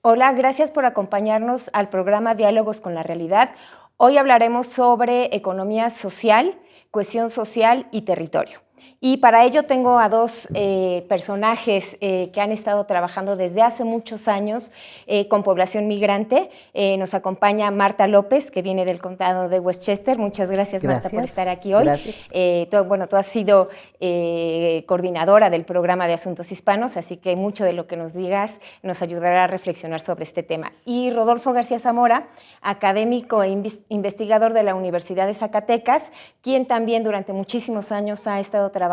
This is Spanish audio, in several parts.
Hola, gracias por acompañarnos al programa Diálogos con la Realidad. Hoy hablaremos sobre economía social, cohesión social y territorio. Y para ello tengo a dos personajes que han estado trabajando desde hace muchos años con población migrante. Nos acompaña Marta López, que viene del condado de Westchester. Muchas gracias, Marta, por estar aquí hoy. Gracias. Tú has sido coordinadora del programa de Asuntos Hispanos, así que mucho de lo que nos digas nos ayudará a reflexionar sobre este tema. Y Rodolfo García Zamora, académico e investigador de la Universidad de Zacatecas, quien también durante muchísimos años ha estado trabajando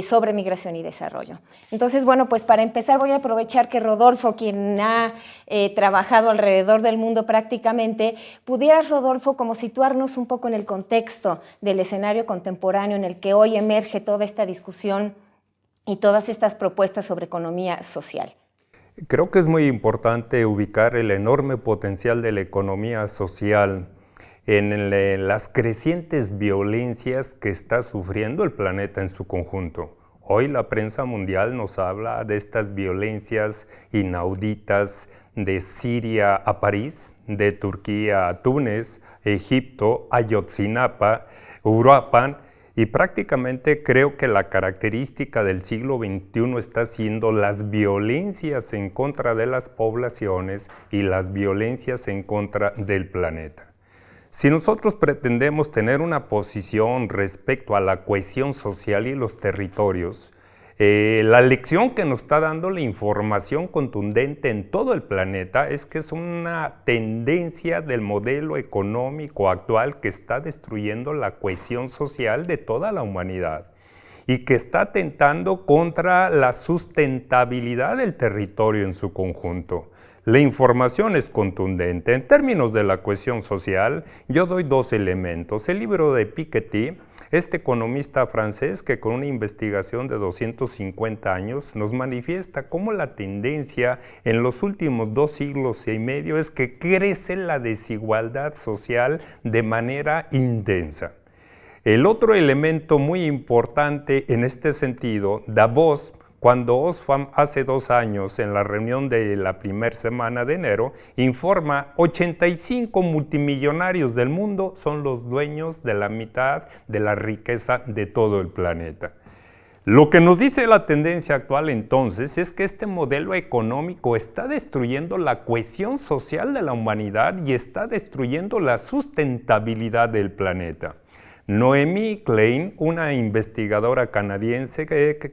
sobre migración y desarrollo. Entonces, bueno, pues para empezar voy a aprovechar que Rodolfo, quien ha trabajado alrededor del mundo prácticamente, pudieras, Rodolfo, como situarnos un poco en el contexto del escenario contemporáneo en el que hoy emerge toda esta discusión y todas estas propuestas sobre economía social. Creo que es muy importante ubicar el enorme potencial de la economía social en las crecientes violencias que está sufriendo el planeta en su conjunto. Hoy la prensa mundial nos habla de estas violencias inauditas de Siria a París, de Turquía a Túnez, Egipto, Ayotzinapa, Uruapan, y prácticamente creo que la característica del siglo XXI está siendo las violencias en contra de las poblaciones y las violencias en contra del planeta. Si nosotros pretendemos tener una posición respecto a la cohesión social y los territorios, la lección que nos está dando la información contundente en todo el planeta es que es una tendencia del modelo económico actual que está destruyendo la cohesión social de toda la humanidad y que está atentando contra la sustentabilidad del territorio en su conjunto. La información es contundente. En términos de la cohesión social, yo doy dos elementos. El libro de Piketty, este economista francés que con una investigación de 250 años nos manifiesta cómo la tendencia en los últimos 2 siglos y medio es que crece la desigualdad social de manera intensa. El otro elemento muy importante en este sentido, Davos, cuando Oxfam hace 2 años, en la reunión de la primera semana de enero, informa 85 multimillonarios del mundo son los dueños de la mitad de la riqueza de todo el planeta. Lo que nos dice la tendencia actual entonces es que este modelo económico está destruyendo la cohesión social de la humanidad y está destruyendo la sustentabilidad del planeta. Noemi Klein, una investigadora canadiense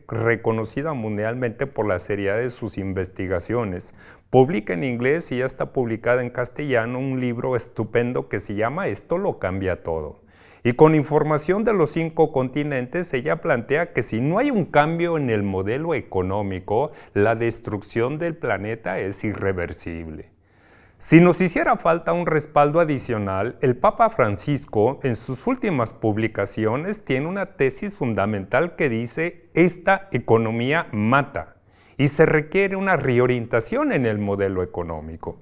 reconocida mundialmente por la seriedad de sus investigaciones, publica en inglés y ya está publicada en castellano un libro estupendo que se llama Esto lo cambia todo. Y con información de los 5 continentes, ella plantea que si no hay un cambio en el modelo económico, la destrucción del planeta es irreversible. Si nos hiciera falta un respaldo adicional, el Papa Francisco en sus últimas publicaciones tiene una tesis fundamental que dice: esta economía mata y se requiere una reorientación en el modelo económico.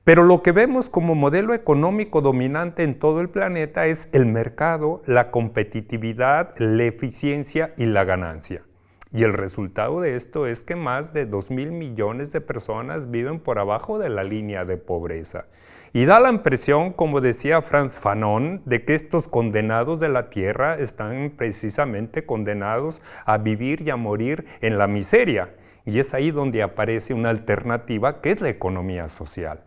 Pero lo que vemos como modelo económico dominante en todo el planeta es el mercado, la competitividad, la eficiencia y la ganancia. Y el resultado de esto es que más de 2.000 millones de personas viven por abajo de la línea de pobreza. Y da la impresión, como decía Frantz Fanon, de que estos condenados de la tierra están precisamente condenados a vivir y a morir en la miseria. Y es ahí donde aparece una alternativa que es la economía social.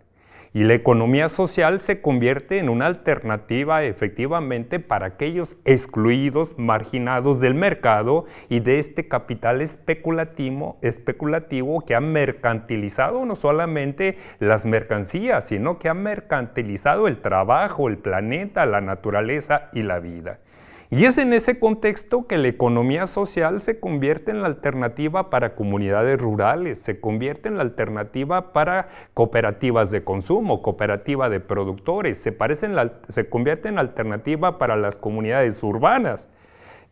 Y la economía social se convierte en una alternativa efectivamente para aquellos excluidos, marginados del mercado y de este capital especulativo que ha mercantilizado no solamente las mercancías, sino que ha mercantilizado el trabajo, el planeta, la naturaleza y la vida. Y es en ese contexto que la economía social se convierte en la alternativa para comunidades rurales, se convierte en la alternativa para cooperativas de consumo, cooperativa de productores, se convierte en la alternativa para las comunidades urbanas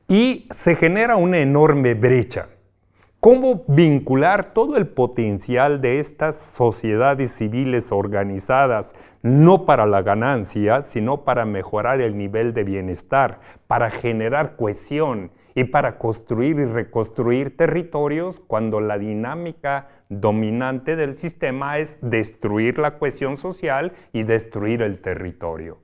y se genera una enorme brecha. ¿Cómo vincular todo el potencial de estas sociedades civiles organizadas, no para la ganancia, sino para mejorar el nivel de bienestar, para generar cohesión y para construir y reconstruir territorios cuando la dinámica dominante del sistema es destruir la cohesión social y destruir el territorio.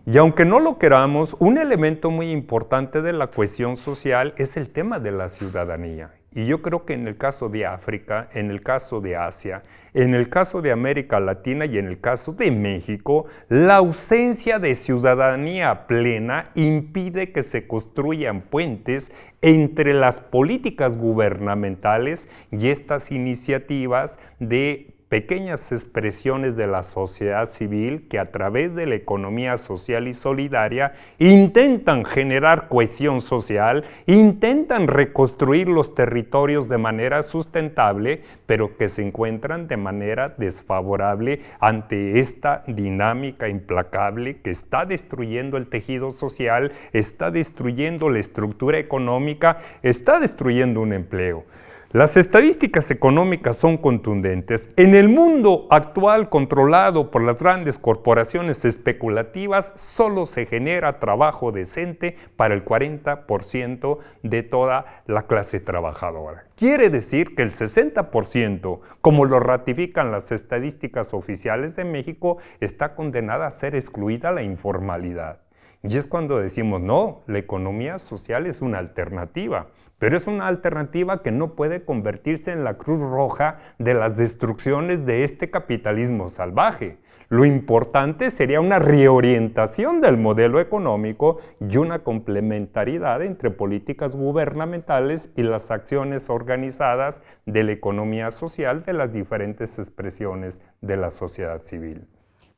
Y aunque no lo queramos, un elemento muy importante de la cohesión social es el tema de la ciudadanía. Y yo creo que en el caso de África, en el caso de Asia, en el caso de América Latina y en el caso de México, la ausencia de ciudadanía plena impide que se construyan puentes entre las políticas gubernamentales y estas iniciativas de pequeñas expresiones de la sociedad civil que a través de la economía social y solidaria intentan generar cohesión social, intentan reconstruir los territorios de manera sustentable, pero que se encuentran de manera desfavorable ante esta dinámica implacable que está destruyendo el tejido social, está destruyendo la estructura económica, está destruyendo un empleo. Las estadísticas económicas son contundentes. En el mundo actual controlado por las grandes corporaciones especulativas, solo se genera trabajo decente para el 40% de toda la clase trabajadora. Quiere decir que el 60%, como lo ratifican las estadísticas oficiales de México, está condenada a ser excluida la informalidad. Y es cuando decimos, no, la economía social es una alternativa. Pero es una alternativa que no puede convertirse en la cruz roja de las destrucciones de este capitalismo salvaje. Lo importante sería una reorientación del modelo económico y una complementariedad entre políticas gubernamentales y las acciones organizadas de la economía social de las diferentes expresiones de la sociedad civil.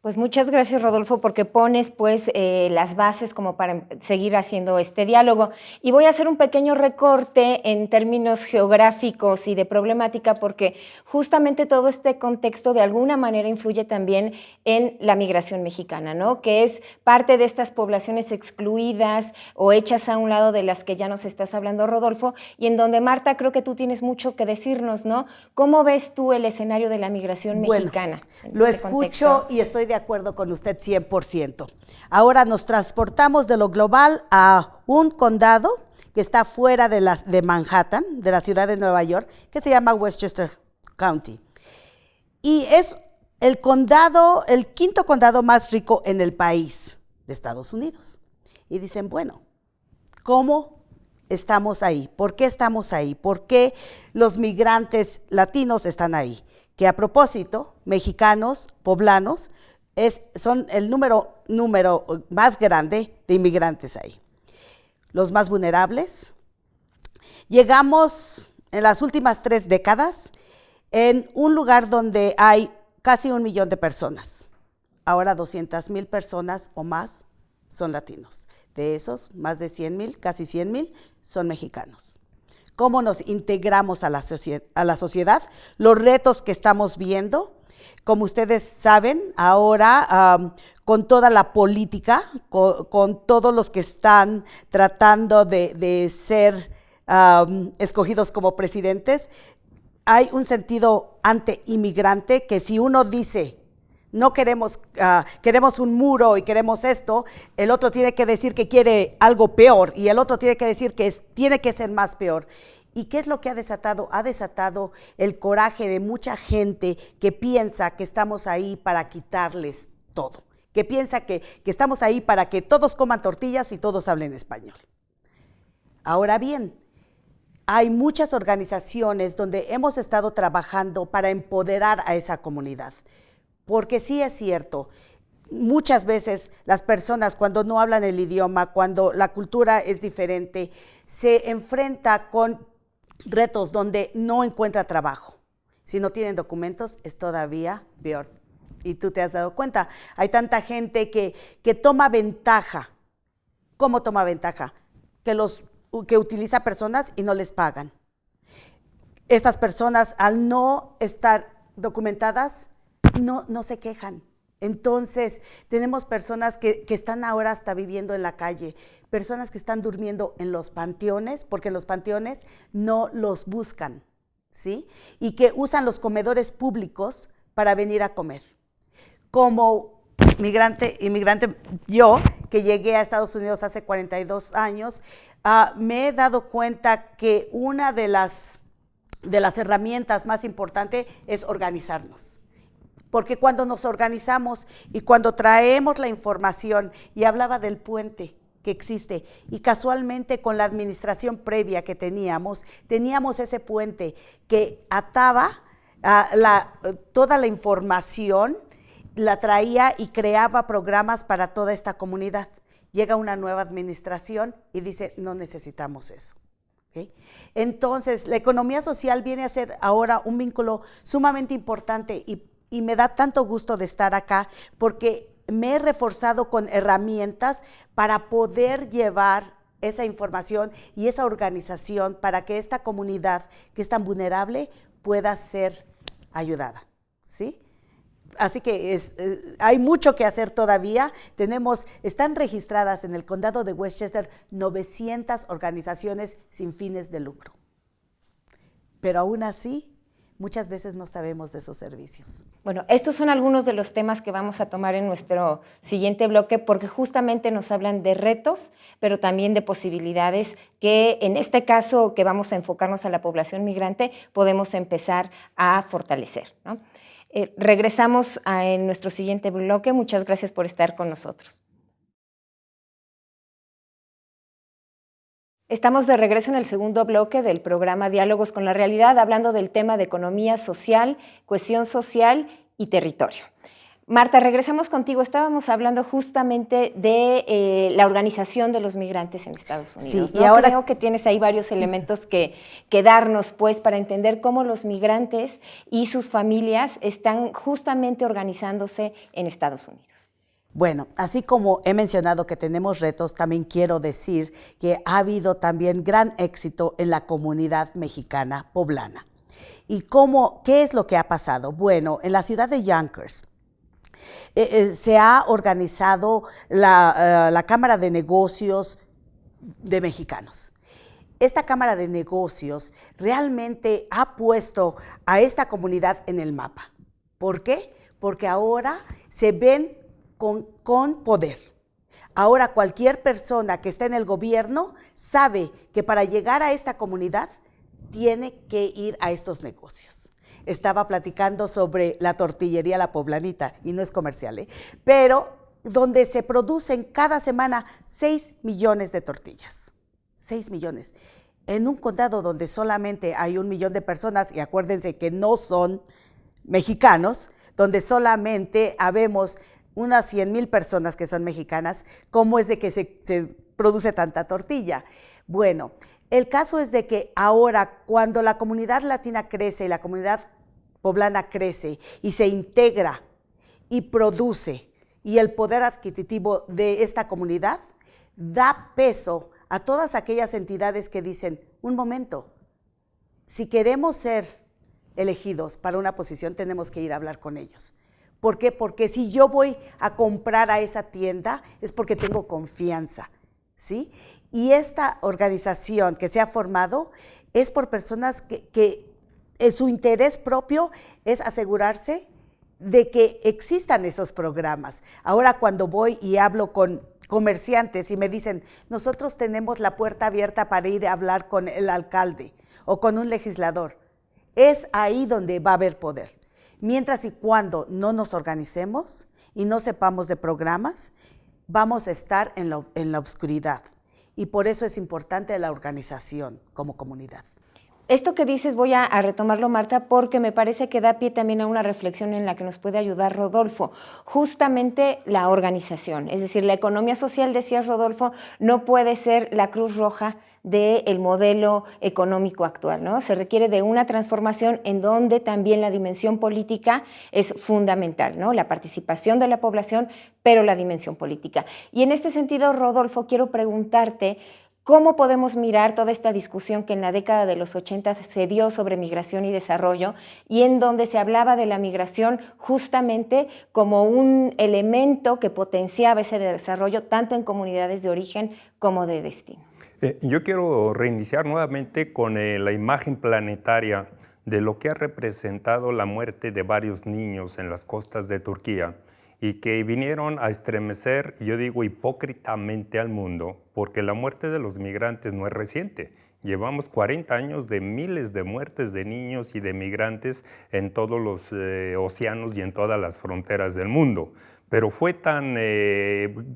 Pues muchas gracias, Rodolfo, porque pones las bases como para seguir haciendo este diálogo. Y voy a hacer un pequeño recorte en términos geográficos y de problemática, porque justamente todo este contexto de alguna manera influye también en la migración mexicana, ¿no? Que es parte de estas poblaciones excluidas o hechas a un lado de las que ya nos estás hablando, Rodolfo, y en donde, Marta, creo que tú tienes mucho que decirnos, ¿no? ¿Cómo ves tú el escenario de la migración mexicana? Lo escucho y estoy de acuerdo con usted 100%. Ahora nos transportamos de lo global a un condado que está fuera de Manhattan, de la ciudad de Nueva York, que se llama Westchester County. Y es el condado, el quinto condado más rico en el país de Estados Unidos. Y dicen, bueno, ¿cómo estamos ahí? ¿Por qué estamos ahí? ¿Por qué los migrantes latinos están ahí? Que a propósito, mexicanos, poblanos, son el número más grande de inmigrantes ahí. Los más vulnerables. Llegamos en las últimas 3 décadas en un lugar donde hay casi 1 millón de personas. Ahora 200,000 personas o más son latinos. De esos, más de 100,000, casi 100,000, son mexicanos. ¿Cómo nos integramos a la sociedad? Los retos que estamos viendo. Como ustedes saben, ahora con toda la política, con todos los que están tratando de ser escogidos como presidentes, hay un sentido anti-inmigrante que si uno dice, no queremos un muro y queremos esto, el otro tiene que decir que quiere algo peor y el otro tiene que decir que tiene que ser más peor. ¿Y qué es lo que ha desatado? Ha desatado el coraje de mucha gente que piensa que estamos ahí para quitarles todo, que piensa que estamos ahí para que todos coman tortillas y todos hablen español. Ahora bien, hay muchas organizaciones donde hemos estado trabajando para empoderar a esa comunidad, porque sí es cierto, muchas veces las personas cuando no hablan el idioma, cuando la cultura es diferente, se enfrenta con retos donde no encuentra trabajo. Si no tienen documentos, es todavía peor. Y tú te has dado cuenta, hay tanta gente que toma ventaja. ¿Cómo toma ventaja? Que utiliza personas y no les pagan. Estas personas, al no estar documentadas, no se quejan. Entonces, tenemos personas que están ahora hasta viviendo en la calle, personas que están durmiendo en los panteones, porque en los panteones no los buscan, ¿sí? Y que usan los comedores públicos para venir a comer. Como inmigrante, yo que llegué a Estados Unidos hace 42 años, me he dado cuenta que una de las herramientas más importantes es organizarnos. Porque cuando nos organizamos y cuando traemos la información, y hablaba del puente que existe, y casualmente con la administración previa que teníamos ese puente que ataba toda la información, la traía y creaba programas para toda esta comunidad. Llega una nueva administración y dice, no necesitamos eso. ¿Okay? Entonces, la economía social viene a ser ahora un vínculo sumamente importante y me da tanto gusto de estar acá porque me he reforzado con herramientas para poder llevar esa información y esa organización para que esta comunidad que es tan vulnerable pueda ser ayudada, ¿sí? Así que hay mucho que hacer todavía. Están registradas en el condado de Westchester 900 organizaciones sin fines de lucro. Pero aún así, muchas veces no sabemos de esos servicios. Bueno, estos son algunos de los temas que vamos a tomar en nuestro siguiente bloque porque justamente nos hablan de retos, pero también de posibilidades que en este caso que vamos a enfocarnos a la población migrante podemos empezar a fortalecer, ¿no? Regresamos en nuestro siguiente bloque. Muchas gracias por estar con nosotros. Estamos de regreso en el segundo bloque del programa Diálogos con la Realidad, hablando del tema de economía social, cohesión social y territorio. Marta, regresamos contigo. Estábamos hablando justamente de la organización de los migrantes en Estados Unidos. Sí, ¿no? y ahora creo que tienes ahí varios elementos que darnos, pues, para entender cómo los migrantes y sus familias están justamente organizándose en Estados Unidos. Bueno, así como he mencionado que tenemos retos, también quiero decir que ha habido también gran éxito en la comunidad mexicana poblana. ¿Y qué es lo que ha pasado? Bueno, en la ciudad de Yonkers, se ha organizado la Cámara de Negocios de Mexicanos. Esta Cámara de Negocios realmente ha puesto a esta comunidad en el mapa. ¿Por qué? Porque ahora se ven con poder. Ahora cualquier persona que está en el gobierno sabe que para llegar a esta comunidad tiene que ir a estos negocios. Estaba platicando sobre la tortillería La Poblanita, y no es comercial, pero donde se producen cada semana 6 millones de tortillas. 6 millones. En un condado donde solamente hay 1 millón de personas, y acuérdense que no son mexicanos, donde solamente habemos unas 100,000 personas que son mexicanas, ¿cómo es de que se produce tanta tortilla? Bueno, el caso es de que ahora cuando la comunidad latina crece y la comunidad poblana crece y se integra y produce, y el poder adquisitivo de esta comunidad da peso a todas aquellas entidades que dicen, un momento, si queremos ser elegidos para una posición tenemos que ir a hablar con ellos. ¿Por qué? Porque si yo voy a comprar a esa tienda es porque tengo confianza, ¿sí? Y esta organización que se ha formado es por personas que su interés propio es asegurarse de que existan esos programas. Ahora cuando voy y hablo con comerciantes y me dicen, nosotros tenemos la puerta abierta para ir a hablar con el alcalde o con un legislador, es ahí donde va a haber poder. Mientras y cuando no nos organicemos y no sepamos de programas, vamos a estar en la oscuridad. Y por eso es importante la organización como comunidad. Esto que dices voy a retomarlo, Marta, porque me parece que da pie también a una reflexión en la que nos puede ayudar Rodolfo. Justamente la organización, es decir, la economía social, decías Rodolfo, no puede ser la Cruz Roja del modelo económico actual, ¿no? Se requiere de una transformación en donde también la dimensión política es fundamental, ¿no? La participación de la población, pero la dimensión política. Y en este sentido, Rodolfo, quiero preguntarte, ¿cómo podemos mirar toda esta discusión que en la década de los 80 se dio sobre migración y desarrollo y en donde se hablaba de la migración justamente como un elemento que potenciaba ese desarrollo tanto en comunidades de origen como de destino? Yo quiero reiniciar nuevamente con la imagen planetaria de lo que ha representado la muerte de varios niños en las costas de Turquía y que vinieron a estremecer, yo digo hipócritamente, al mundo, porque la muerte de los migrantes no es reciente. Llevamos 40 años de miles de muertes de niños y de migrantes en todos los océanos y en todas las fronteras del mundo. Pero fue tan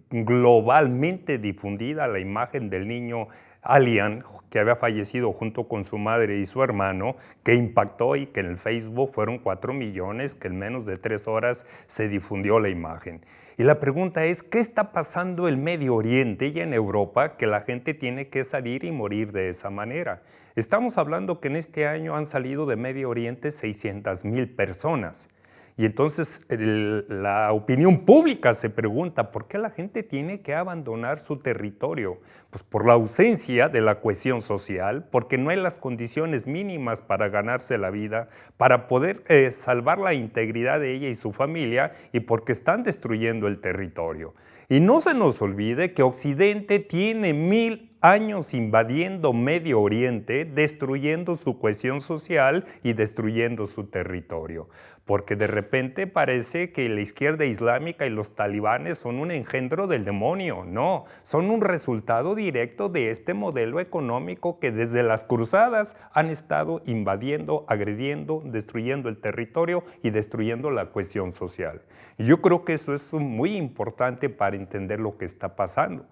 globalmente difundida la imagen del niño Alian, que había fallecido junto con su madre y su hermano, que impactó, y que en el Facebook fueron 4 millones, que en menos de 3 horas se difundió la imagen. Y la pregunta es, ¿qué está pasando en Medio Oriente y en Europa que la gente tiene que salir y morir de esa manera? Estamos hablando que en este año han salido de Medio Oriente 600,000 personas. Y entonces la opinión pública se pregunta, ¿por qué la gente tiene que abandonar su territorio? Pues por la ausencia de la cohesión social, porque no hay las condiciones mínimas para ganarse la vida, para poder salvar la integridad de ella y su familia, y porque están destruyendo el territorio. Y no se nos olvide que Occidente tiene 1000 años invadiendo Medio Oriente, destruyendo su cohesión social y destruyendo su territorio. Porque de repente parece que la izquierda islámica y los talibanes son un engendro del demonio. No, son un resultado directo de este modelo económico que desde las cruzadas han estado invadiendo, agrediendo, destruyendo el territorio y destruyendo la cohesión social. Y yo creo que eso es muy importante para entender lo que está pasando.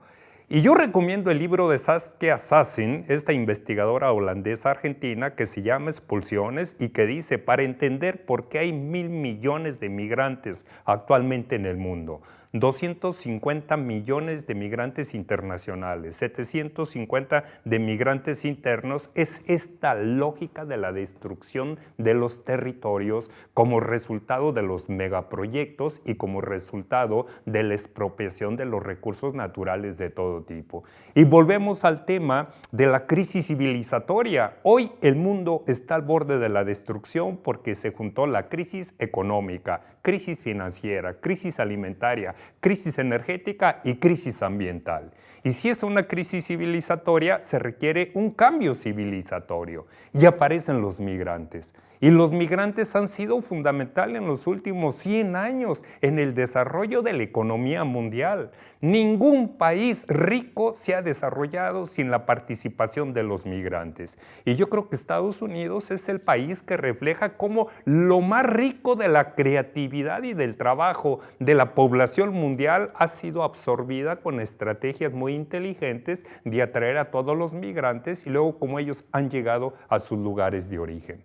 Y yo recomiendo el libro de Saskia Sassen, esta investigadora holandesa argentina, que se llama Expulsiones, y que dice, para entender por qué hay 1.000 millones de migrantes actualmente en el mundo, 250 millones de migrantes internacionales, 750 de migrantes internos, es esta lógica de la destrucción de los territorios como resultado de los megaproyectos y como resultado de la expropiación de los recursos naturales de todo tipo. Y volvemos al tema de la crisis civilizatoria. Hoy el mundo está al borde de la destrucción porque se juntó la crisis económica, crisis financiera, crisis alimentaria, crisis energética y crisis ambiental. Y si es una crisis civilizatoria, se requiere un cambio civilizatorio. Y aparecen los migrantes. Y los migrantes han sido fundamentales en los últimos 100 años en el desarrollo de la economía mundial. Ningún país rico se ha desarrollado sin la participación de los migrantes. Y yo creo que Estados Unidos es el país que refleja cómo lo más rico de la creatividad y del trabajo de la población mundial ha sido absorbida con estrategias muy inteligentes de atraer a todos los migrantes y luego cómo ellos han llegado a sus lugares de origen.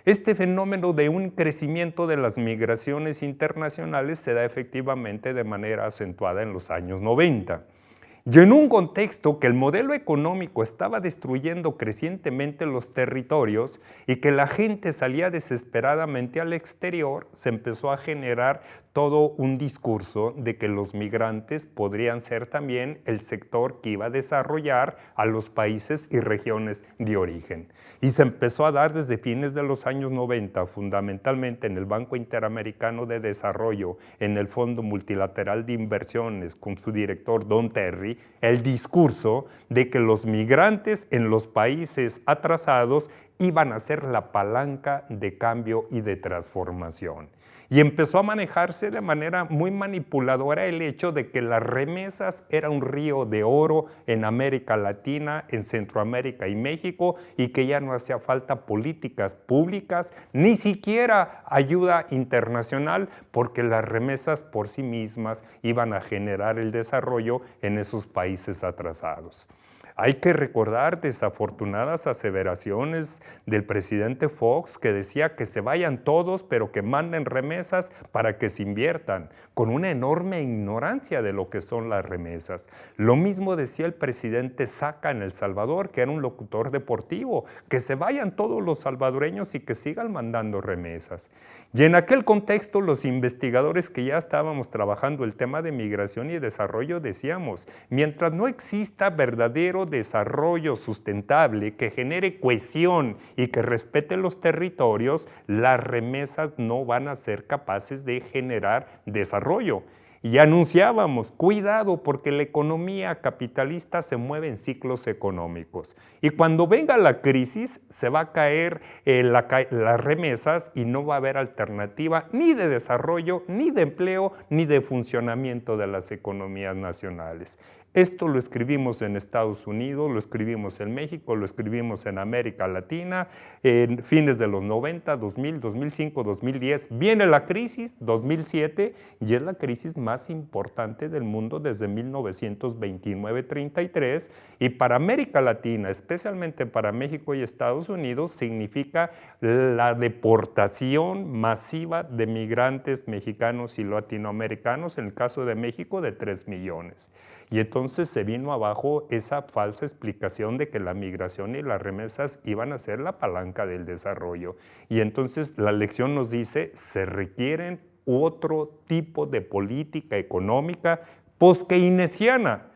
Este fenómeno de un crecimiento de las migraciones internacionales se da efectivamente de manera acentuada en los años 90. Y en un contexto que el modelo económico estaba destruyendo crecientemente los territorios y que la gente salía desesperadamente al exterior, se empezó a generar todo un discurso de que los migrantes podrían ser también el sector que iba a desarrollar a los países y regiones de origen. Y se empezó a dar desde fines de los años 90, fundamentalmente en el Banco Interamericano de Desarrollo, en el Fondo Multilateral de Inversiones, con su director Don Terry, el discurso de que los migrantes en los países atrasados iban a ser la palanca de cambio y de transformación. Y empezó a manejarse de manera muy manipuladora el hecho de que las remesas era un río de oro en América Latina, en Centroamérica y México, y que ya no hacía falta políticas públicas, ni siquiera ayuda internacional, porque las remesas por sí mismas iban a generar el desarrollo en esos países atrasados. Hay que recordar desafortunadas aseveraciones del presidente Fox que decía que se vayan todos, pero que manden remesas para que se inviertan, con una enorme ignorancia de lo que son las remesas. Lo mismo decía el presidente Saca en El Salvador, que era un locutor deportivo, que se vayan todos los salvadoreños y que sigan mandando remesas. Y en aquel contexto, los investigadores que ya estábamos trabajando el tema de migración y desarrollo decíamos, mientras no exista verdadero desarrollo sustentable que genere cohesión y que respete los territorios, las remesas no van a ser capaces de generar desarrollo. Y anunciábamos, cuidado, porque la economía capitalista se mueve en ciclos económicos. Y cuando venga la crisis, se va a caer las remesas y no va a haber alternativa ni de desarrollo, ni de empleo, ni de funcionamiento de las economías nacionales. Esto lo escribimos en Estados Unidos, lo escribimos en México, lo escribimos en América Latina, en fines de los 90, 2000, 2005, 2010. Viene la crisis, 2007, y es la crisis más importante del mundo desde 1929-33, y para América Latina, especialmente para México y Estados Unidos, significa la deportación masiva de migrantes mexicanos y latinoamericanos, en el caso de México, de 3 millones. Y entonces se vino abajo esa falsa explicación de que la migración y las remesas iban a ser la palanca del desarrollo. Y entonces la lección nos dice, se requieren otro tipo de política económica post-keynesiana.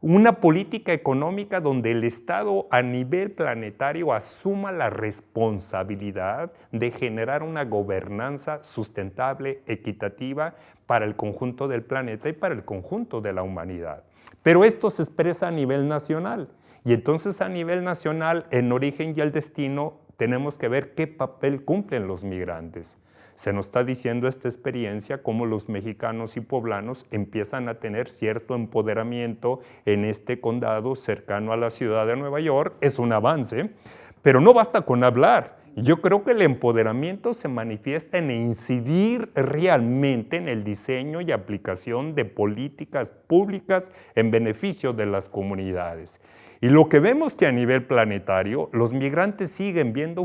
Una política económica donde el Estado a nivel planetario asuma la responsabilidad de generar una gobernanza sustentable, equitativa para el conjunto del planeta y para el conjunto de la humanidad. Pero esto se expresa a nivel nacional, y entonces a nivel nacional, en Origen y el Destino, tenemos que ver qué papel cumplen los migrantes. Se nos está diciendo esta experiencia cómo los mexicanos y poblanos empiezan a tener cierto empoderamiento en este condado cercano a la ciudad de Nueva York. Es un avance, pero no basta con hablar. Yo creo que el empoderamiento se manifiesta en incidir realmente en el diseño y aplicación de políticas públicas en beneficio de las comunidades. Y lo que vemos que a nivel planetario, los migrantes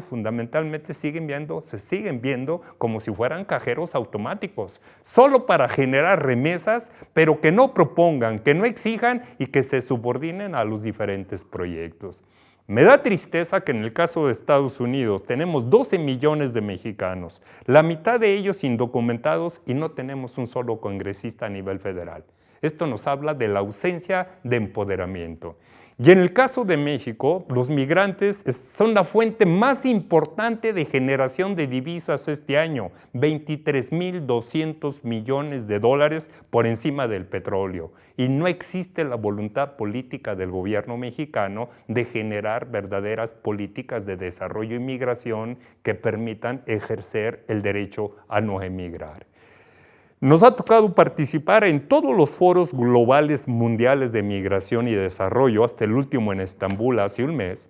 fundamentalmente se siguen viendo como si fueran cajeros automáticos, solo para generar remesas, pero que no propongan, que no exijan y que se subordinen a los diferentes proyectos. Me da tristeza que en el caso de Estados Unidos tenemos 12 millones de mexicanos, la mitad de ellos indocumentados, y no tenemos un solo congresista a nivel federal. Esto nos habla de la ausencia de empoderamiento. Y en el caso de México, los migrantes son la fuente más importante de generación de divisas este año, 23.200 millones de dólares por encima del petróleo. Y no existe la voluntad política del gobierno mexicano de generar verdaderas políticas de desarrollo y migración que permitan ejercer el derecho a no emigrar. Nos ha tocado participar en todos los foros globales mundiales de migración y desarrollo, hasta el último en Estambul hace un mes.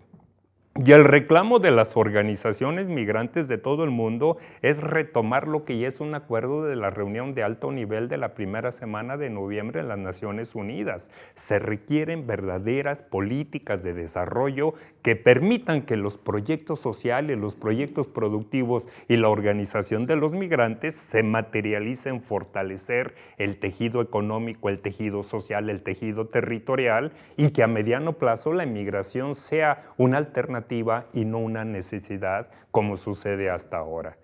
Y el reclamo de las organizaciones migrantes de todo el mundo es retomar lo que ya es un acuerdo de la reunión de alto nivel de la primera semana de noviembre en las Naciones Unidas. Se requieren verdaderas políticas de desarrollo que permitan que los proyectos sociales, los proyectos productivos y la organización de los migrantes se materialicen en fortalecer el tejido económico, el tejido social, el tejido territorial, y que a mediano plazo la inmigración sea una alternativa y no una necesidad como sucede hasta ahora.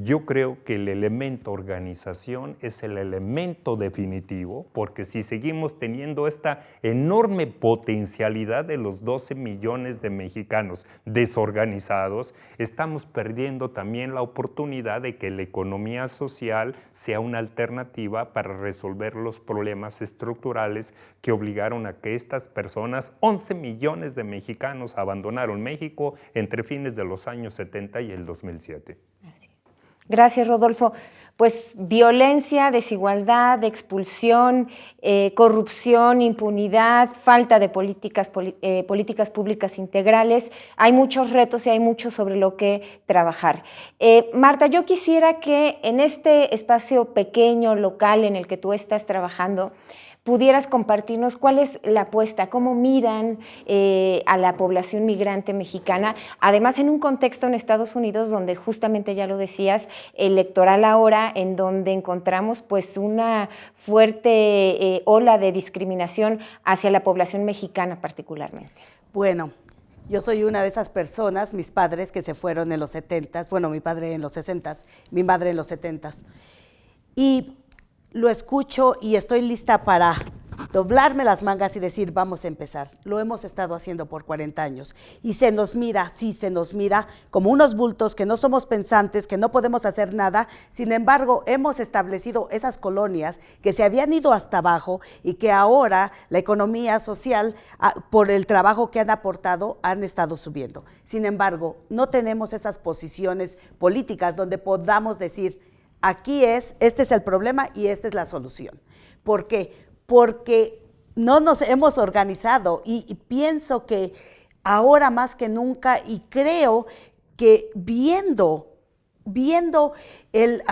Yo creo que el elemento organización es el elemento definitivo, porque si seguimos teniendo esta enorme potencialidad de los 12 millones de mexicanos desorganizados, estamos perdiendo también la oportunidad de que la economía social sea una alternativa para resolver los problemas estructurales que obligaron a que estas personas, 11 millones de mexicanos, abandonaron México entre fines de los años 70 y el 2007. Así. Gracias, Rodolfo. Pues violencia, desigualdad, expulsión, corrupción, impunidad, falta de políticas públicas integrales. Hay muchos retos y hay mucho sobre lo que trabajar. Marta, yo quisiera que en este espacio pequeño, local, en el que tú estás trabajando, pudieras compartirnos cuál es la apuesta, cómo miran a la población migrante mexicana, además en un contexto en Estados Unidos donde justamente ya lo decías, electoral ahora, en donde encontramos pues una fuerte ola de discriminación hacia la población mexicana particularmente. Bueno, yo soy una de esas personas, mis padres que se fueron en los 70s, bueno, mi padre en los 60s, mi madre en los 70s, y lo escucho y estoy lista para doblarme las mangas y decir, vamos a empezar. Lo hemos estado haciendo por 40 años. Y se nos mira, sí, se nos mira como unos bultos, que no somos pensantes, que no podemos hacer nada. Sin embargo, hemos establecido esas colonias que se habían ido hasta abajo y que ahora la economía social, por el trabajo que han aportado, han estado subiendo. Sin embargo, no tenemos esas posiciones políticas donde podamos decir, aquí este es el problema y esta es la solución. ¿Por qué? Porque no nos hemos organizado y pienso que ahora más que nunca, y creo que viendo el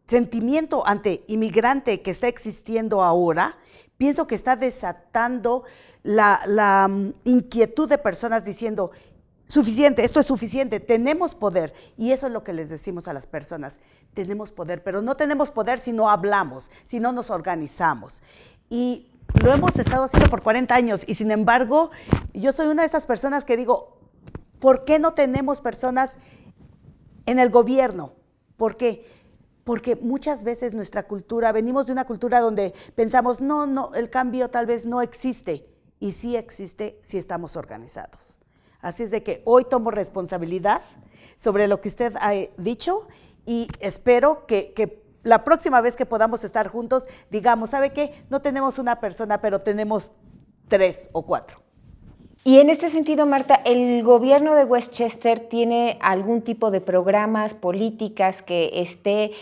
sentimiento anti-inmigrante que está existiendo ahora, pienso que está desatando la inquietud de personas diciendo, suficiente, esto es suficiente, tenemos poder. Y eso es lo que les decimos a las personas, tenemos poder, pero no tenemos poder si no hablamos, si no nos organizamos. Y lo hemos estado haciendo por 40 años y sin embargo, yo soy una de esas personas que digo, ¿por qué no tenemos personas en el gobierno? ¿Por qué? Porque muchas veces nuestra cultura, venimos de una cultura donde pensamos, no, el cambio tal vez no existe. Y sí existe si estamos organizados. Así es de que hoy tomo responsabilidad sobre lo que usted ha dicho y espero que la próxima vez que podamos estar juntos digamos, ¿sabe qué? No tenemos una persona, pero tenemos 3 o 4. Y en este sentido, Marta, ¿el gobierno de Westchester tiene algún tipo de programas, políticas que esté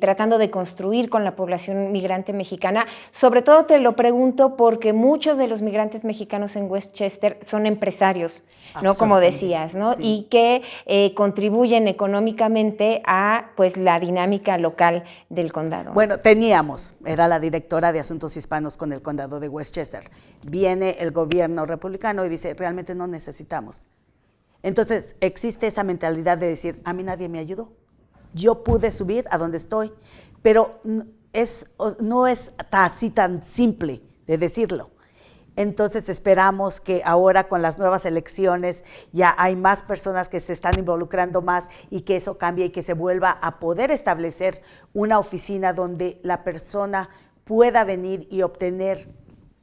tratando de construir con la población migrante mexicana? Sobre todo te lo pregunto porque muchos de los migrantes mexicanos en Westchester son empresarios, ¿no? Como decías, ¿no? Sí. Y que contribuyen económicamente a pues, la dinámica local del condado. Bueno, era la directora de Asuntos Hispanos con el condado de Westchester. Viene el gobierno republicano y dice, realmente no necesitamos. Entonces, existe esa mentalidad de decir, a mí nadie me ayudó. Yo pude subir a donde estoy, pero no es así tan simple de decirlo. Entonces, esperamos que ahora con las nuevas elecciones ya hay más personas que se están involucrando más y que eso cambie y que se vuelva a poder establecer una oficina donde la persona pueda venir y obtener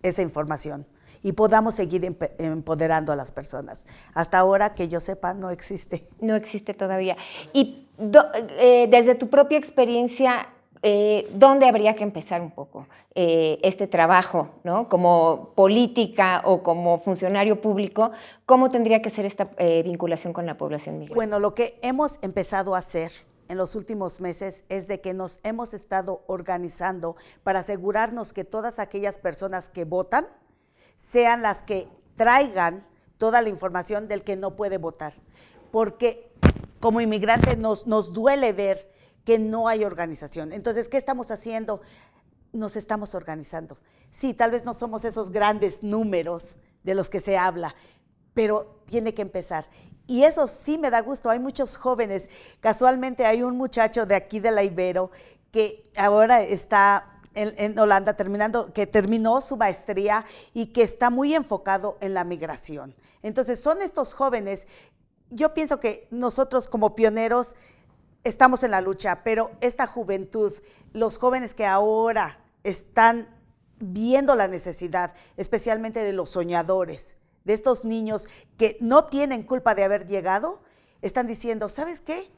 esa información y podamos seguir empoderando a las personas. Hasta ahora, que yo sepa, no existe. No existe todavía. Y desde tu propia experiencia, ¿dónde habría que empezar un poco este trabajo, ¿no? Como política o como funcionario público? ¿Cómo tendría que ser esta vinculación con la población migrante? Bueno, lo que hemos empezado a hacer en los últimos meses es de que nos hemos estado organizando para asegurarnos que todas aquellas personas que votan sean las que traigan toda la información del que no puede votar. Porque como inmigrante nos duele ver que no hay organización. Entonces, ¿qué estamos haciendo? Nos estamos organizando. Sí, tal vez no somos esos grandes números de los que se habla, pero tiene que empezar. Y eso sí me da gusto, hay muchos jóvenes. Casualmente hay un muchacho de aquí de la Ibero que ahora está en Holanda que terminó su maestría y que está muy enfocado en la migración. Entonces son estos jóvenes, yo pienso que nosotros como pioneros estamos en la lucha, pero esta juventud, los jóvenes que ahora están viendo la necesidad, especialmente de los soñadores, de estos niños que no tienen culpa de haber llegado, están diciendo, ¿sabes qué?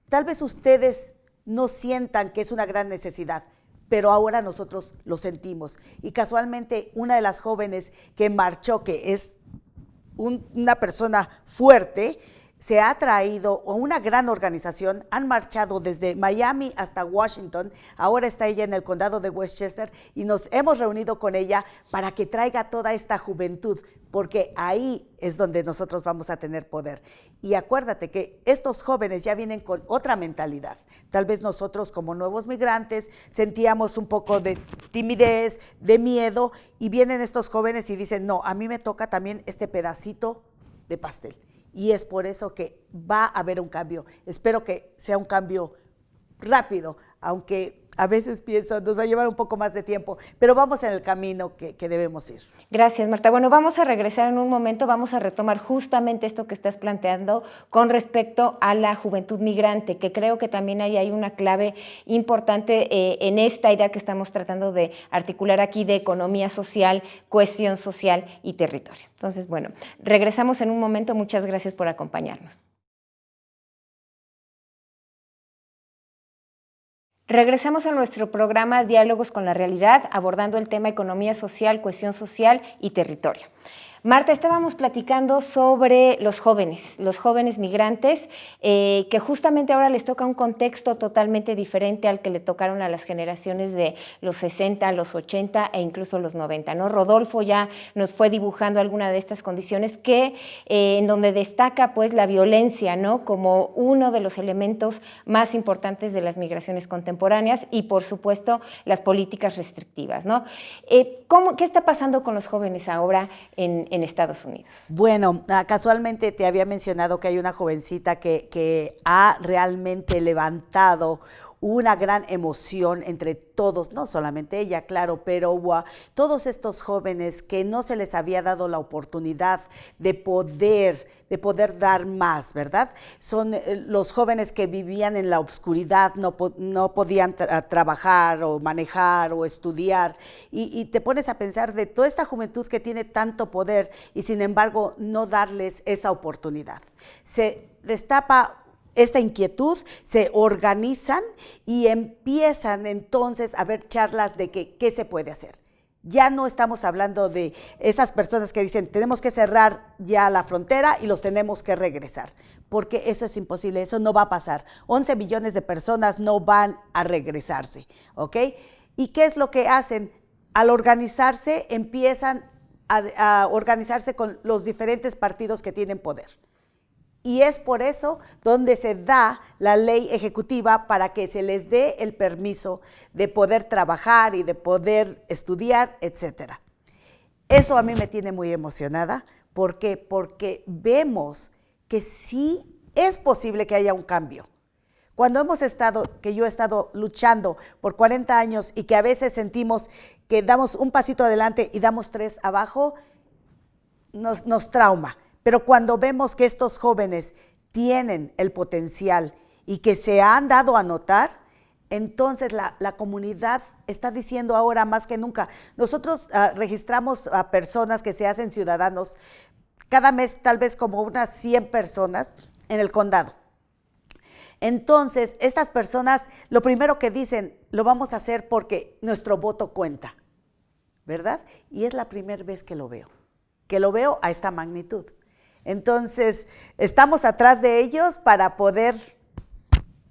Tal vez ustedes no sientan que es una gran necesidad, pero ahora nosotros lo sentimos. Y casualmente una de las jóvenes que marchó, que es una persona fuerte, se ha traído a una gran organización, han marchado desde Miami hasta Washington, ahora está ella en el condado de Westchester y nos hemos reunido con ella para que traiga toda esta juventud, porque ahí es donde nosotros vamos a tener poder. Y acuérdate que estos jóvenes ya vienen con otra mentalidad. Tal vez nosotros como nuevos migrantes sentíamos un poco de timidez, de miedo, y vienen estos jóvenes y dicen, no, a mí me toca también este pedacito de pastel. Y es por eso que va a haber un cambio. Espero que sea un cambio rápido, aunque a veces pienso, nos va a llevar un poco más de tiempo, pero vamos en el camino que debemos ir. Gracias, Marta. Bueno, vamos a regresar en un momento, vamos a retomar justamente esto que estás planteando con respecto a la juventud migrante, que creo que también ahí hay una clave importante en esta idea que estamos tratando de articular aquí de economía social, cohesión social y territorio. Entonces, bueno, regresamos en un momento. Muchas gracias por acompañarnos. Regresamos a nuestro programa Diálogos con la Realidad, abordando el tema economía social, cohesión social y territorio. Marta, estábamos platicando sobre los jóvenes migrantes, que justamente ahora les toca un contexto totalmente diferente al que le tocaron a las generaciones de los 60, los 80 e incluso los 90, ¿no? Rodolfo ya nos fue dibujando alguna de estas condiciones en donde destaca pues la violencia, ¿no? Como uno de los elementos más importantes de las migraciones contemporáneas y por supuesto las políticas restrictivas, ¿no? ¿Qué está pasando con los jóvenes ahora en Estados Unidos? Bueno, casualmente te había mencionado que hay una jovencita que ha realmente levantado una gran emoción entre todos, no solamente ella, claro, pero todos estos jóvenes que no se les había dado la oportunidad de poder dar más, ¿verdad? Son los jóvenes que vivían en la oscuridad, no podían trabajar o manejar o estudiar, y te pones a pensar de toda esta juventud que tiene tanto poder y sin embargo no darles esa oportunidad. Se destapa esta inquietud, se organizan y empiezan entonces a ver charlas de qué se puede hacer. Ya no estamos hablando de esas personas que dicen tenemos que cerrar ya la frontera y los tenemos que regresar, porque eso es imposible, eso no va a pasar. 11 millones de personas no van a regresarse, ¿ok? ¿Y qué es lo que hacen? Al organizarse, empiezan a organizarse con los diferentes partidos que tienen poder. Y es por eso donde se da la ley ejecutiva para que se les dé el permiso de poder trabajar y de poder estudiar, etcétera. Eso a mí me tiene muy emocionada. ¿Por qué? Porque vemos que sí es posible que haya un cambio. Cuando yo he estado luchando por 40 años y que a veces sentimos que damos un pasito adelante y damos 3 abajo, nos trauma. Pero cuando vemos que estos jóvenes tienen el potencial y que se han dado a notar, entonces la comunidad está diciendo ahora más que nunca. Nosotros registramos a personas que se hacen ciudadanos cada mes, tal vez como unas 100 personas en el condado. Entonces, estas personas lo primero que dicen, lo vamos a hacer porque nuestro voto cuenta, ¿verdad? Y es la primera vez que lo veo a esta magnitud. Entonces, estamos atrás de ellos para poder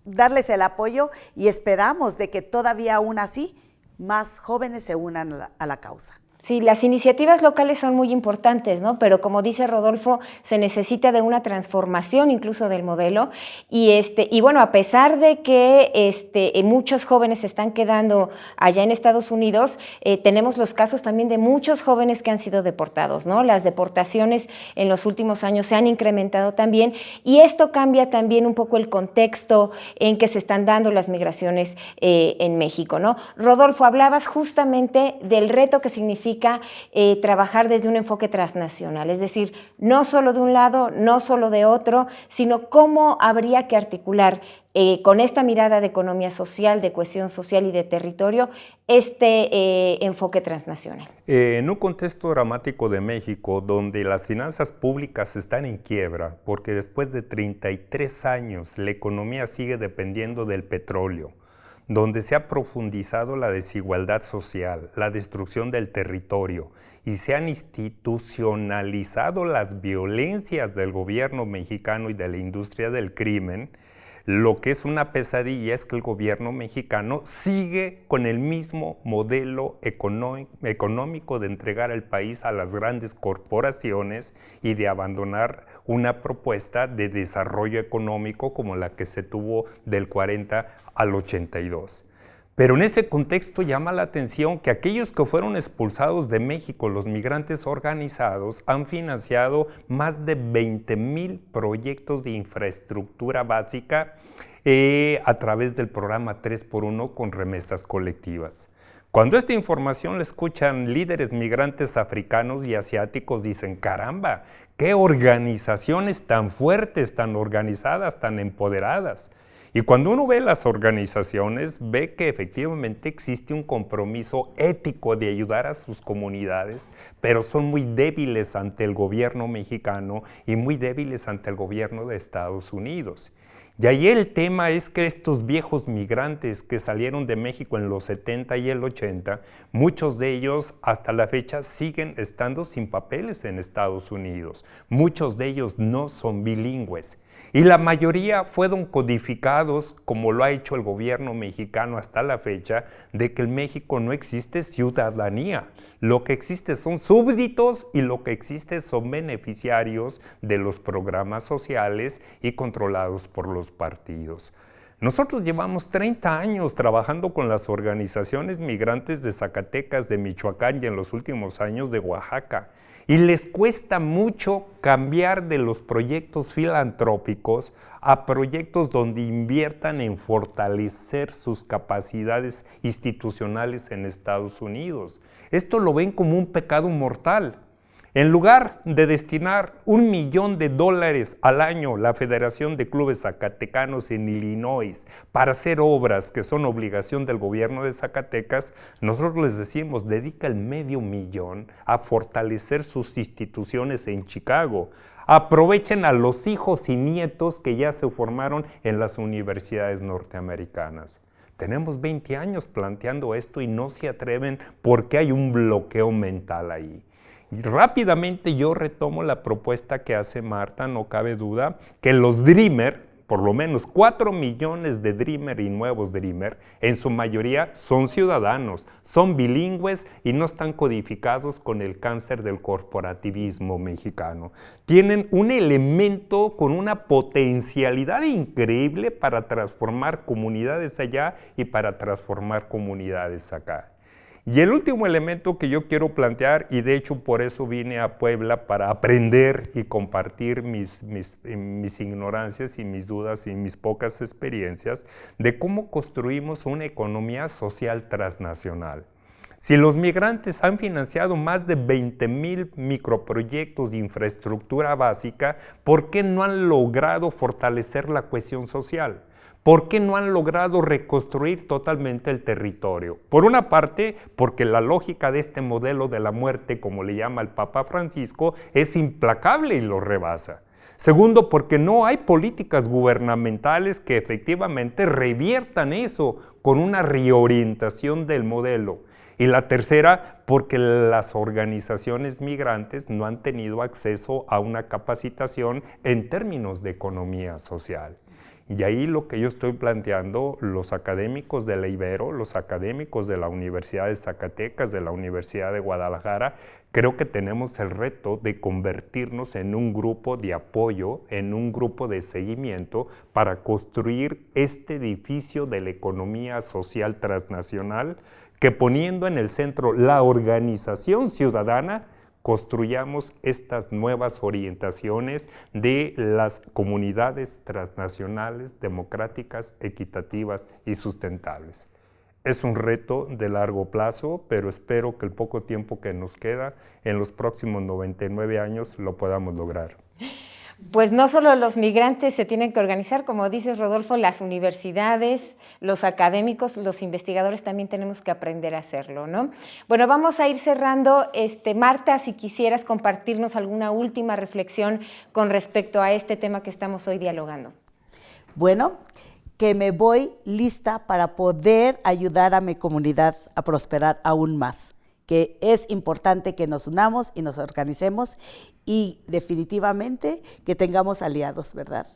darles el apoyo y esperamos de que todavía aún así más jóvenes se unan a la causa. Sí, las iniciativas locales son muy importantes, ¿no? Pero como dice Rodolfo, se necesita de una transformación incluso del modelo y bueno, a pesar de que muchos jóvenes se están quedando allá en Estados Unidos, tenemos los casos también de muchos jóvenes que han sido deportados, ¿no? Las deportaciones en los últimos años se han incrementado también y esto cambia también un poco el contexto en que se están dando las migraciones en México, ¿no? Rodolfo, hablabas justamente del reto que significa trabajar desde un enfoque transnacional, es decir, no solo de un lado, no solo de otro, sino cómo habría que articular con esta mirada de economía social, de cohesión social y de territorio, enfoque transnacional. En un contexto dramático de México, donde las finanzas públicas están en quiebra, porque después de 33 años la economía sigue dependiendo del petróleo, donde se ha profundizado la desigualdad social, la destrucción del territorio y se han institucionalizado las violencias del gobierno mexicano y de la industria del crimen, lo que es una pesadilla es que el gobierno mexicano sigue con el mismo modelo económico de entregar el país a las grandes corporaciones y de abandonar una propuesta de desarrollo económico como la que se tuvo del 40 al 82. Pero en ese contexto llama la atención que aquellos que fueron expulsados de México, los migrantes organizados, han financiado más de 20,000 proyectos de infraestructura básica a través del programa 3x1 con remesas colectivas. Cuando esta información la escuchan líderes migrantes africanos y asiáticos, dicen, caramba, qué organizaciones tan fuertes, tan organizadas, tan empoderadas. Y cuando uno ve las organizaciones, ve que efectivamente existe un compromiso ético de ayudar a sus comunidades, pero son muy débiles ante el gobierno mexicano y muy débiles ante el gobierno de Estados Unidos. Y ahí el tema es que estos viejos migrantes que salieron de México en los 70 y el 80, muchos de ellos hasta la fecha siguen estando sin papeles en Estados Unidos. Muchos de ellos no son bilingües. Y la mayoría fueron codificados, como lo ha hecho el gobierno mexicano hasta la fecha, de que en México no existe ciudadanía. Lo que existe son súbditos y lo que existe son beneficiarios de los programas sociales y controlados por los partidos. Nosotros llevamos 30 años trabajando con las organizaciones migrantes de Zacatecas, de Michoacán y en los últimos años de Oaxaca. Y les cuesta mucho cambiar de los proyectos filantrópicos a proyectos donde inviertan en fortalecer sus capacidades institucionales en Estados Unidos. Esto lo ven como un pecado mortal. En lugar de destinar $1 millón al año la Federación de Clubes Zacatecanos en Illinois para hacer obras que son obligación del gobierno de Zacatecas, nosotros les decimos, dedica el $500,000 a fortalecer sus instituciones en Chicago. Aprovechen a los hijos y nietos que ya se formaron en las universidades norteamericanas. Tenemos 20 años planteando esto y no se atreven porque hay un bloqueo mental ahí. Y rápidamente yo retomo la propuesta que hace Marta, no cabe duda, que los Dreamer, por lo menos 4 millones de Dreamer y nuevos Dreamer, en su mayoría son ciudadanos, son bilingües y no están codificados con el cáncer del corporativismo mexicano. Tienen un elemento con una potencialidad increíble para transformar comunidades allá y para transformar comunidades acá. Y el último elemento que yo quiero plantear, y de hecho por eso vine a Puebla para aprender y compartir mis ignorancias y mis dudas y mis pocas experiencias de cómo construimos una economía social transnacional. Si los migrantes han financiado más de 20,000 microproyectos de infraestructura básica, ¿por qué no han logrado fortalecer la cohesión social? ¿Por qué no han logrado reconstruir totalmente el territorio? Por una parte, porque la lógica de este modelo de la muerte, como le llama el Papa Francisco, es implacable y lo rebasa. Segundo, porque no hay políticas gubernamentales que efectivamente reviertan eso con una reorientación del modelo. Y la tercera, porque las organizaciones migrantes no han tenido acceso a una capacitación en términos de economía social. Y ahí lo que yo estoy planteando, los académicos de la Ibero, los académicos de la Universidad de Zacatecas, de la Universidad de Guadalajara, creo que tenemos el reto de convertirnos en un grupo de apoyo, en un grupo de seguimiento para construir este edificio de la economía social transnacional que poniendo en el centro la organización ciudadana, construyamos estas nuevas orientaciones de las comunidades transnacionales, democráticas, equitativas y sustentables. Es un reto de largo plazo, pero espero que el poco tiempo que nos queda, en los próximos 99 años, lo podamos lograr. Pues no solo los migrantes se tienen que organizar, como dices, Rodolfo, las universidades, los académicos, los investigadores también tenemos que aprender a hacerlo, ¿no? Bueno, vamos a ir cerrando. Marta, si quisieras compartirnos alguna última reflexión con respecto a este tema que estamos hoy dialogando. Bueno, que me voy lista para poder ayudar a mi comunidad a prosperar aún más, que es importante que nos unamos y nos organicemos y definitivamente que tengamos aliados, ¿verdad?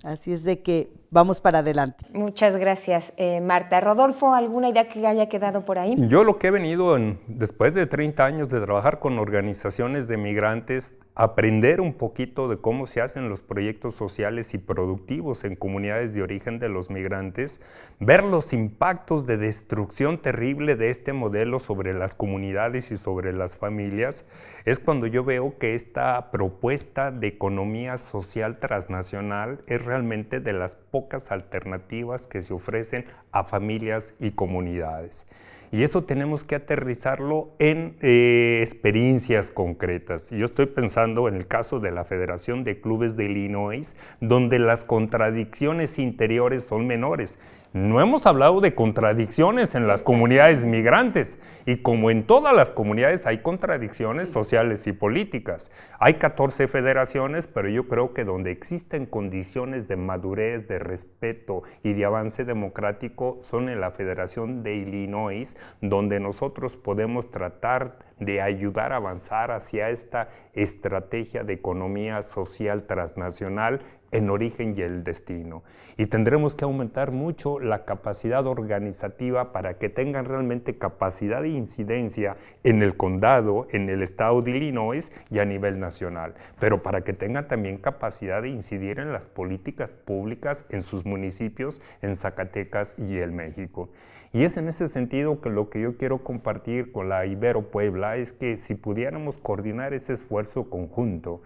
Así es de que vamos para adelante. Muchas gracias, Marta. Rodolfo, ¿alguna idea que haya quedado por ahí? Yo lo que he venido después de 30 años de trabajar con organizaciones de migrantes, aprender un poquito de cómo se hacen los proyectos sociales y productivos en comunidades de origen de los migrantes, ver los impactos de destrucción terrible de este modelo sobre las comunidades y sobre las familias, es cuando yo veo que esta propuesta de economía social transnacional es realmente de las pocas alternativas que se ofrecen a familias y comunidades. Y eso tenemos que aterrizarlo en experiencias concretas. Yo estoy pensando en el caso de la Federación de Clubes de Illinois, donde las contradicciones interiores son menores. No hemos hablado de contradicciones en las comunidades migrantes, y como en todas las comunidades hay contradicciones sociales y políticas. Hay 14 federaciones, pero yo creo que donde existen condiciones de madurez, de respeto y de avance democrático son en la Federación de Illinois, donde nosotros podemos tratar de ayudar a avanzar hacia esta estrategia de economía social transnacional en origen y el destino. Y tendremos que aumentar mucho la capacidad organizativa para que tengan realmente capacidad de incidencia en el condado, en el estado de Illinois y a nivel nacional, pero para que tengan también capacidad de incidir en las políticas públicas en sus municipios, en Zacatecas y en México. Y es en ese sentido que lo que yo quiero compartir con la Ibero Puebla es que si pudiéramos coordinar ese esfuerzo conjunto.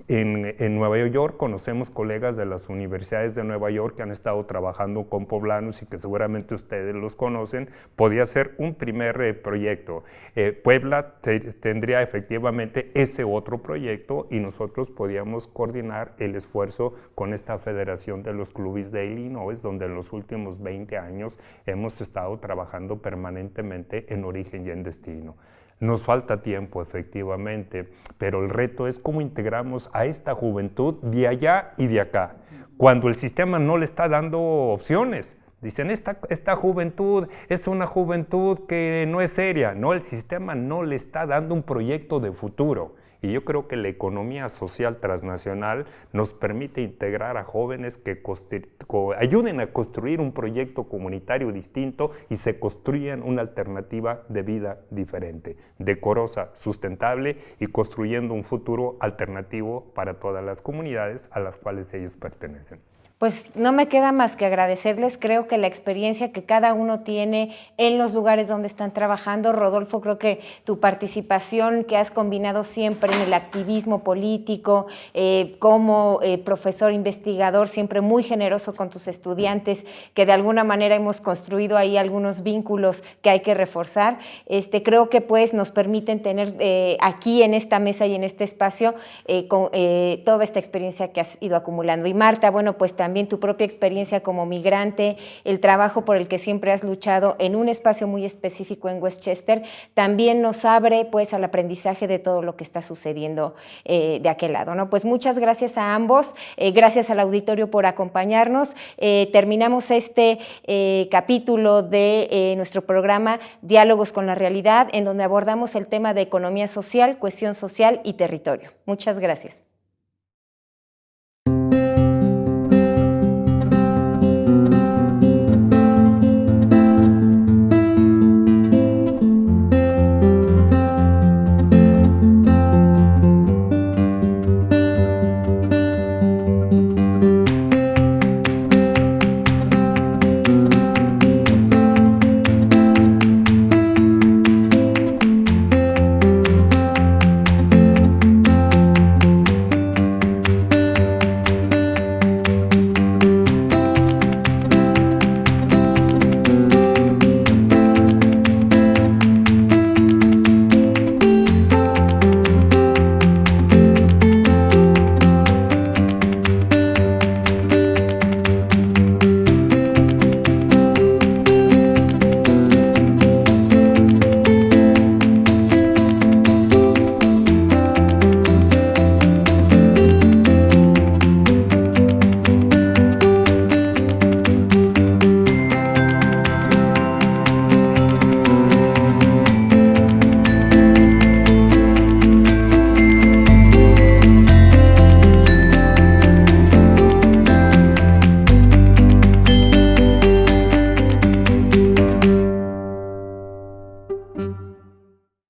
En Nueva York conocemos colegas de las universidades de Nueva York que han estado trabajando con poblanos y que seguramente ustedes los conocen. Podría ser un primer proyecto. Puebla tendría efectivamente ese otro proyecto y nosotros podíamos coordinar el esfuerzo con esta Federación de los Clubes de Illinois, donde en los últimos 20 años hemos estado trabajando permanentemente en origen y en destino. Nos falta tiempo, efectivamente, pero el reto es cómo integramos a esta juventud de allá y de acá, cuando el sistema no le está dando opciones. Dicen, esta juventud es una juventud que no es seria. No, el sistema no le está dando un proyecto de futuro. Y yo creo que la economía social transnacional nos permite integrar a jóvenes que ayuden a construir un proyecto comunitario distinto y se construyan una alternativa de vida diferente, decorosa, sustentable y construyendo un futuro alternativo para todas las comunidades a las cuales ellos pertenecen. Pues no me queda más que agradecerles. Creo que la experiencia que cada uno tiene en los lugares donde están trabajando, Rodolfo, creo que tu participación que has combinado siempre en el activismo político, como profesor investigador, siempre muy generoso con tus estudiantes, que de alguna manera hemos construido ahí algunos vínculos que hay que reforzar. Creo que pues nos permiten tener aquí en esta mesa y en este espacio toda esta experiencia que has ido acumulando. Y Marta, bueno, pues también tu propia experiencia como migrante, el trabajo por el que siempre has luchado en un espacio muy específico en Westchester, también nos abre pues al aprendizaje de todo lo que está sucediendo de aquel lado, ¿no? Pues muchas gracias a ambos, gracias al auditorio por acompañarnos. Terminamos este capítulo de nuestro programa Diálogos con la Realidad, en donde abordamos el tema de economía social, cohesión social y territorio. Muchas gracias. México.